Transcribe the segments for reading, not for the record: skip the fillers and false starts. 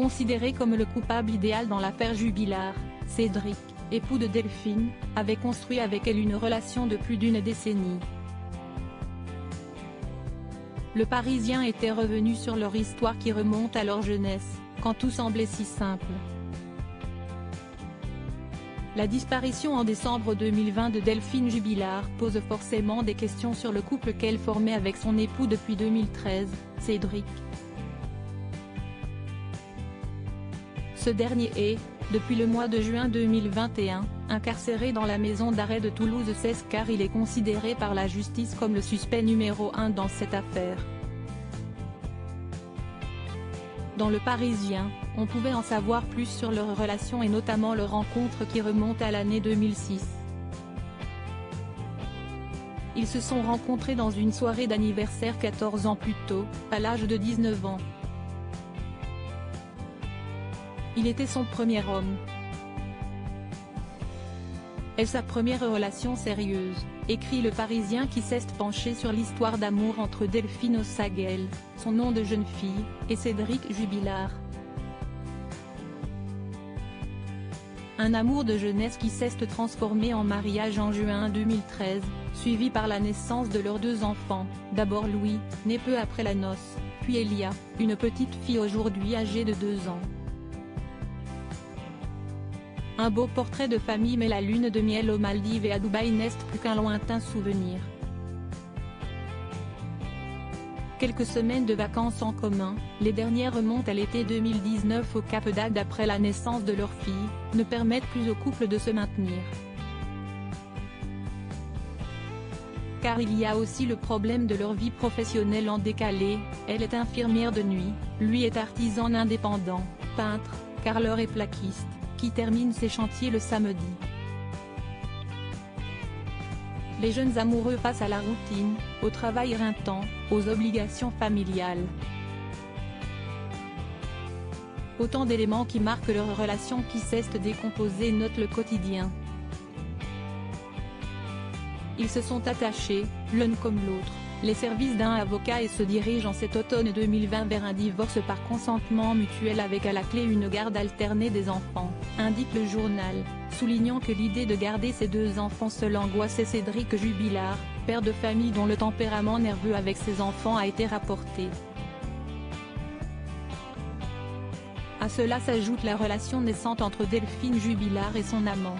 Considéré comme le coupable idéal dans l'affaire Jubillar, Cédric, époux de Delphine, avait construit avec elle une relation de plus d'une décennie. Le Parisien était revenu sur leur histoire qui remonte à leur jeunesse, quand tout semblait si simple. La disparition en décembre 2020 de Delphine Jubillar pose forcément des questions sur le couple qu'elle formait avec son époux depuis 2013, Cédric. Ce dernier est, depuis le mois de juin 2021, incarcéré dans la maison d'arrêt de Toulouse-16 car il est considéré par la justice comme le suspect numéro 1 dans cette affaire. Dans Le Parisien, on pouvait en savoir plus sur leur relation et notamment leur rencontre qui remonte à l'année 2006. Ils se sont rencontrés dans une soirée d'anniversaire 14 ans plus tôt, à l'âge de 19 ans. Il était son premier homme. Et sa première relation sérieuse, écrit Le Parisien qui s'est penché sur l'histoire d'amour entre Delphine Ossagel, son nom de jeune fille, et Cédric Jubillar. Un amour de jeunesse qui s'est transformé en mariage en juin 2013, suivi par la naissance de leurs deux enfants, d'abord Louis, né peu après la noce, puis Elia, une petite fille aujourd'hui âgée de 2 ans. Un beau portrait de famille mais la lune de miel aux Maldives et à Dubaï n'est plus qu'un lointain souvenir. Quelques semaines de vacances en commun, les dernières remontent à l'été 2019 au Cap d'Agde après la naissance de leur fille, ne permettent plus au couple de se maintenir. Car il y a aussi le problème de leur vie professionnelle en décalé, elle est infirmière de nuit, lui est artisan indépendant, peintre, carreleur et plaquiste, qui termine ses chantiers le samedi. Les jeunes amoureux face à la routine, au travail éreintant, aux obligations familiales. Autant d'éléments qui marquent leur relation qui s'est décomposée, note Le Quotidien. Ils se sont attachés, l'un comme l'autre, les services d'un avocat et se dirigent en cet automne 2020 vers un divorce par consentement mutuel avec à la clé une garde alternée des enfants, indique le journal, soulignant que l'idée de garder ces deux enfants seuls angoissait Cédric Jubillar, père de famille dont le tempérament nerveux avec ses enfants a été rapporté. À cela s'ajoute la relation naissante entre Delphine Jubillar et son amant.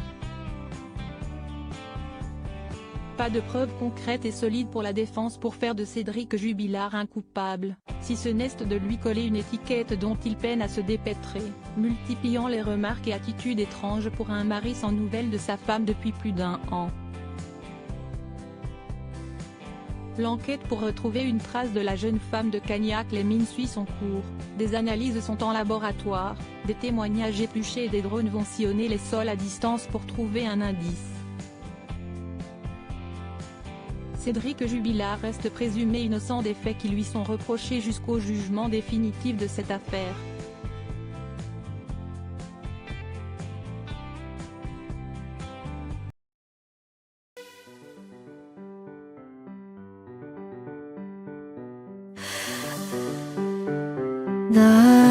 Pas de preuves concrètes et solides pour la défense pour faire de Cédric Jubillar un coupable, si ce n'est de lui coller une étiquette dont il peine à se dépêtrer, multipliant les remarques et attitudes étranges pour un mari sans nouvelles de sa femme depuis plus d'1 an. L'enquête pour retrouver une trace de la jeune femme de Cagnac-les-Mines suit son cours, des analyses sont en laboratoire, des témoignages épluchés et des drones vont sillonner les sols à distance pour trouver un indice. Cédric Jubillar reste présumé innocent des faits qui lui sont reprochés jusqu'au jugement définitif de cette affaire. 나